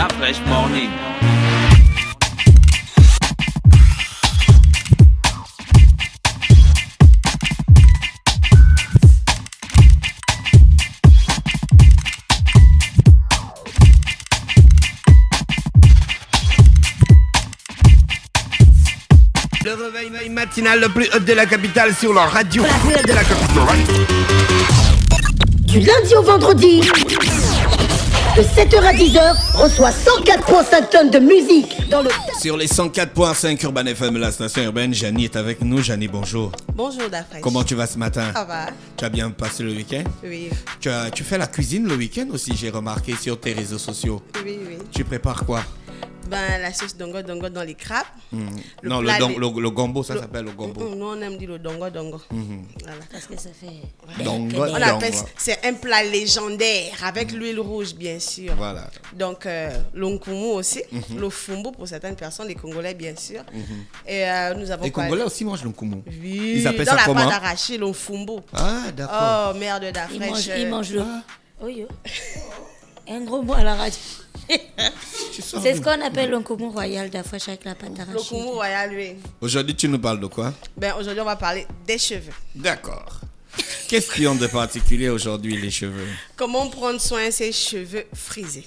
Da Fresh Morning. Le réveil matinal le plus hot de la capitale sur la radio. La plus hot de la capitale. Du lundi au vendredi, de 7h à 10h, reçoit 104,5 tonnes de musique dans le... Sur les 104.5 Urban FM, la station urbaine, Janie est avec nous. Janie, bonjour. Bonjour Dafresh. Comment tu vas ce matin? Ça va? Tu as bien passé le week-end? Oui. Tu fais la cuisine le week-end aussi, j'ai remarqué sur tes réseaux sociaux. Oui. Tu prépares quoi? La sauce dongo dans les crabes. Non, le gombo, ça s'appelle le gombo. Nous, on aime dire le dongo. Voilà. Parce que ça fait... Dongo. On appelle, c'est un plat légendaire avec l'huile rouge, bien sûr. Voilà. Donc, l'onkumu aussi, le fumbu pour certaines personnes, les Congolais, bien sûr. Et nous avons Les Congolais aussi mangent le kumu. Oui. Ils appellent dans ça la comment? pâte d'arachide, le fumbu. Ah, d'accord. Oh, merde Dafresh. Il mange le... Oui, un gros mot à la radio. C'est ce qu'on appelle le commun royal d'Afresh avec la pâte Le d'arachide. kumu royal, oui. Aujourd'hui, tu nous parles de quoi? Aujourd'hui, on va parler des cheveux. D'accord. Qu'est-ce qu'ils ont de particulier aujourd'hui, les cheveux? Comment prendre soin de ses cheveux frisés?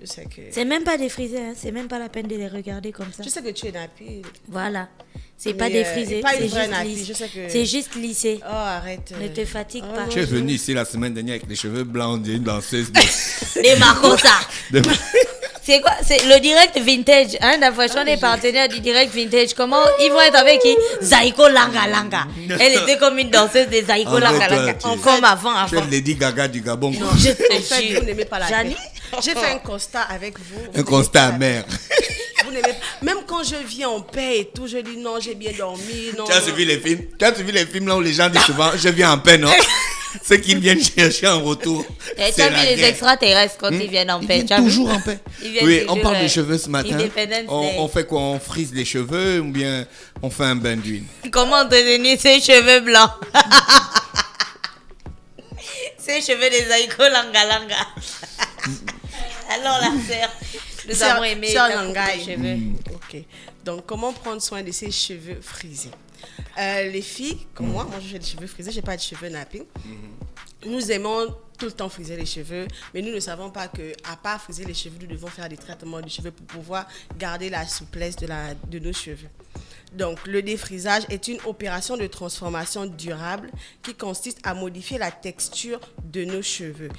Je sais que... C'est même pas défrisé, hein. C'est même pas la peine de les regarder comme ça. Je sais que tu es nappy. Voilà. C'est Mais, pas défrisé, pas une c'est vraie juste nappy, lisse. je sais que- C'est juste lissé. Oh, arrête. Ne te fatigue pas. Tu es venu ici la semaine dernière avec les cheveux blancs d'une danseuse Les Marcosa. de... C'est quoi? C'est le direct vintage, hein? D'Afresh, on est partenaire du direct vintage. Comment ils vont être avec qui? Zaiko Langa Langa. Elle était comme une danseuse de Zaiko En Langa vrai, toi, Langa. tu- Comme avant. Tu es Lady Gaga du Gabon. quoi. Je En fait, te vous n'aimez pas la Janie? paix. J'ai fait un constat avec vous. Un constat amer. Vous n'aimez pas. Même quand je viens en paix et tout, je dis non, j'ai bien dormi. Non, Tu as suivi les films? Tu as suivi les films là où les gens disent souvent je viens en paix, non? Ce qu'ils viennent chercher en retour. Et tu c'est as la vu les guerre. extraterrestres quand ils viennent en Ils paix? viennent tu as vu? toujours en paix. Ils viennent Oui, on toujours, parle des cheveux ce matin. Independence Day. On fait quoi? On frise les cheveux ou bien on fait un bain d'huile? Comment entretenir ses cheveux blancs? Ses cheveux des Zaiko Langa Langa. Alors la sœur, nous avons aimé Sœur ta coupe Langai. de cheveux. Ok. Donc, comment prendre soin de ses cheveux frisés? Les filles, comme moi j'ai des cheveux frisés, j'ai pas de cheveux nappés. Nous aimons tout le temps friser les cheveux, mais nous ne savons pas que, à part friser les cheveux, nous devons faire des traitements de cheveux pour pouvoir garder la souplesse de nos cheveux. Donc, le défrisage est une opération de transformation durable qui consiste à modifier la texture de nos cheveux,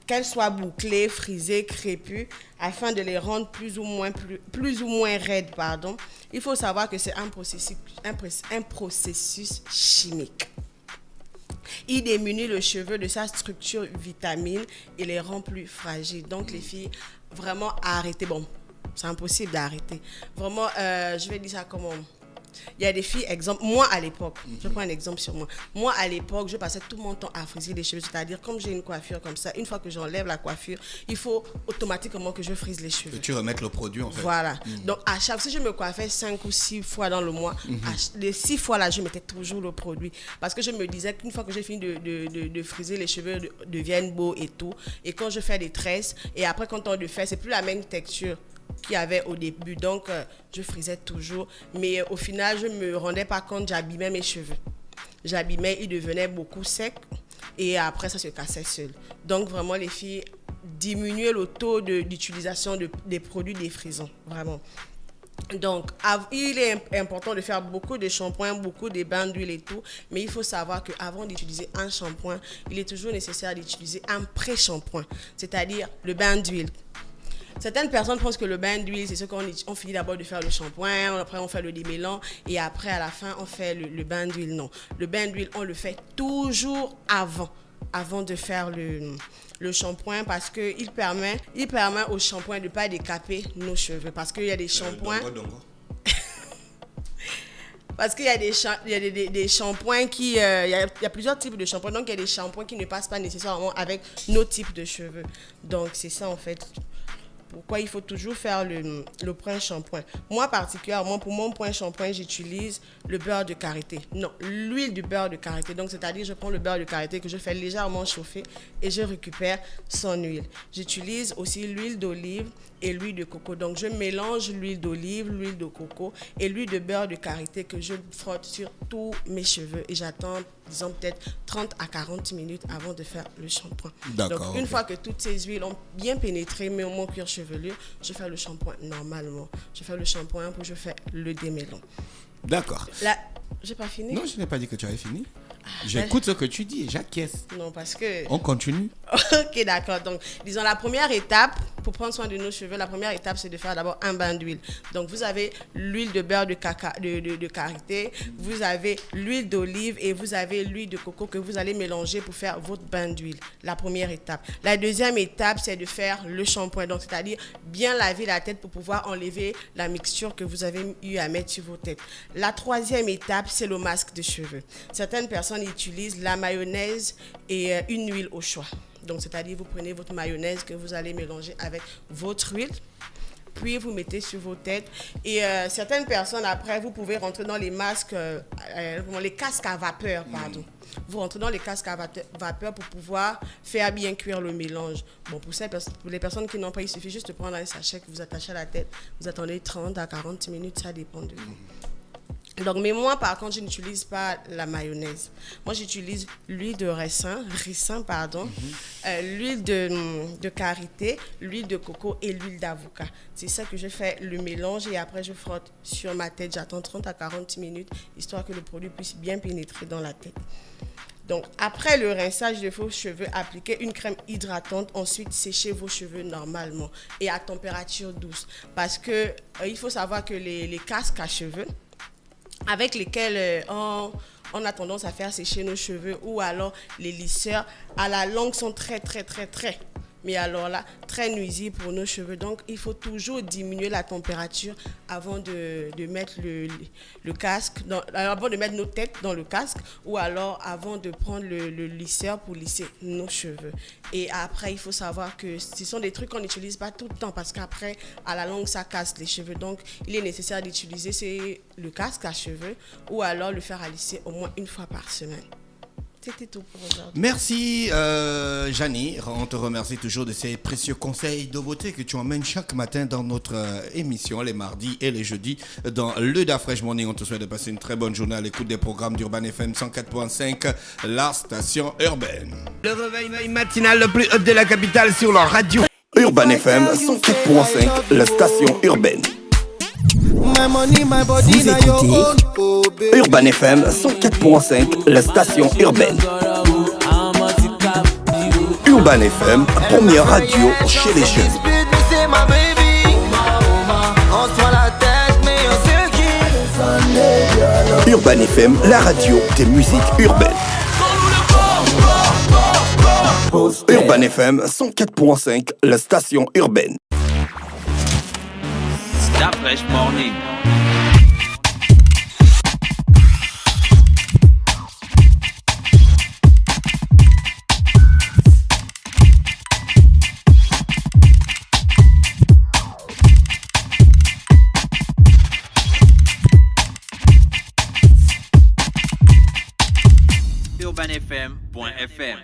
qu'elles soient bouclées, frisées, crépues, afin de les rendre plus ou moins raides. Il faut savoir que c'est un processus chimique. Il diminue le cheveu de sa structure vitamine et les rend plus fragiles. Donc, les filles, vraiment arrêtez. Bon, c'est impossible d'arrêter. Vraiment, je vais dire ça comment... Il y a des filles, exemple, moi à l'époque, je prends un exemple sur moi. Moi à l'époque, je passais tout mon temps à friser les cheveux, c'est-à-dire comme j'ai une coiffure comme ça, une fois que j'enlève la coiffure, il faut automatiquement que je frise les cheveux. Que tu remettes le produit en fait. Voilà. Donc à chaque fois, si je me coiffais 5 ou 6 fois dans le mois, les 6 fois là, je mettais toujours le produit. Parce que je me disais qu'une fois que j'ai fini de friser, les cheveux deviennent beaux et tout. Et quand je fais des tresses, et après quand on le fait, c'est plus la même texture qu'il y avait au début. Donc, je frisais toujours. Mais au final, je ne me rendais pas compte, j'abîmais mes cheveux. J'abîmais, ils devenaient beaucoup secs. Et après, ça se cassait seul. Donc, vraiment, les filles, diminuer le taux d'utilisation des produits défrisants. Vraiment. Donc, il est important de faire beaucoup de shampoings, beaucoup de bains d'huile et tout. Mais il faut savoir qu'avant d'utiliser un shampoing, il est toujours nécessaire d'utiliser un pré-shampoing. C'est-à-dire le bain d'huile. Certaines personnes pensent que le bain d'huile, c'est ce qu'on finit d'abord de faire le shampoing, après on fait le démêlant et après à la fin on fait le bain d'huile. Non, le bain d'huile on le fait toujours avant de faire le shampoing parce qu'il permet au shampoing de ne pas décaper nos cheveux parce qu'il y a des shampoings... Parce qu'il y a des shampoings qui... il y a plusieurs types de shampoings. Donc, il y a des shampoings qui ne passent pas nécessairement avec nos types de cheveux. Donc, c'est ça, en fait, pourquoi il faut toujours faire le point shampoing. Moi, particulièrement, pour mon point shampoing, j'utilise le beurre de karité. Non, l'huile du beurre de karité. Donc, c'est-à-dire, je prends le beurre de karité que je fais légèrement chauffer et je récupère son huile. J'utilise aussi l'huile d'olive et l'huile de coco. Donc, je mélange l'huile d'olive, l'huile de coco et l'huile de beurre de karité que je frotte sur tous mes cheveux. Et j'attends, disons, peut-être 30 à 40 minutes avant de faire le shampoing. D'accord. Donc, une fois que toutes ces huiles ont bien pénétré mon cuir chevelu, je fais le shampoing normalement. Je fais le shampoing puis je fais le démêlant. D'accord. Là, j'ai pas fini? Non, je n'ai pas dit que tu avais fini. J'écoute ce que tu dis et j'acquiesce. Non, parce que... On continue. Ok, d'accord. Donc, disons, la première étape, pour prendre soin de nos cheveux, la première étape, c'est de faire d'abord un bain d'huile. Donc, vous avez l'huile de beurre de karité, vous avez l'huile d'olive et vous avez l'huile de coco que vous allez mélanger pour faire votre bain d'huile. La première étape. La deuxième étape, c'est de faire le shampoing. Donc, c'est-à-dire bien laver la tête pour pouvoir enlever la mixture que vous avez eu à mettre sur vos têtes. La troisième étape, c'est le masque de cheveux. Certaines personnes utilisent la mayonnaise et une huile au choix. Donc, c'est-à-dire, vous prenez votre mayonnaise que vous allez mélanger avec votre huile, puis vous mettez sur vos têtes. Et certaines personnes, après, vous pouvez rentrer dans les masques, les casques à vapeur, pardon. Vous rentrez dans les casques à vapeur pour pouvoir faire bien cuire le mélange. Bon, pour les personnes qui n'ont pas, il suffit juste de prendre un sachet que vous attachez à la tête. Vous attendez 30 à 40 minutes, ça dépend de vous. Donc, mais moi, par contre, je n'utilise pas la mayonnaise. Moi, j'utilise l'huile de ricin, l'huile de karité, l'huile de coco et l'huile d'avocat. C'est ça que je fais le mélange et après, je frotte sur ma tête. J'attends 30 à 40 minutes, histoire que le produit puisse bien pénétrer dans la tête. Donc, après le rinçage de vos cheveux, appliquez une crème hydratante. Ensuite, séchez vos cheveux normalement et à température douce. Parce que il faut savoir que les casques à cheveux, avec lesquels on a tendance à faire sécher nos cheveux ou alors les lisseurs, à la longue sont très, mais alors là, très nuisibles pour nos cheveux. Donc, il faut toujours diminuer la température avant de mettre le casque, avant de mettre nos têtes dans le casque ou alors avant de prendre le lisseur pour lisser nos cheveux. Et après, il faut savoir que ce sont des trucs qu'on n'utilise pas tout le temps parce qu'après, à la longue, ça casse les cheveux. Donc, il est nécessaire d'utiliser le casque à cheveux ou alors le faire à lisser au moins une fois par semaine. C'était tout pour aujourd'hui. Merci Janie, on te remercie toujours de ces précieux conseils de beauté que tu emmènes chaque matin dans notre émission les mardis et les jeudis dans le Da Fresh Morning. On te souhaite de passer une très bonne journée à l'écoute des programmes d'Urban FM 104.5, la station urbaine. Le réveil matinal le plus haut de la capitale sur leur radio. Urban FM 104.5, la station urbaine. Vous écoutez Urban FM 104.5, la station urbaine. Urban FM, première radio chez les jeunes. Urban FM, la radio des musiques urbaines. Urban FM 104.5, la station urbaine. Da Fresh Morning. UrbanFM.fm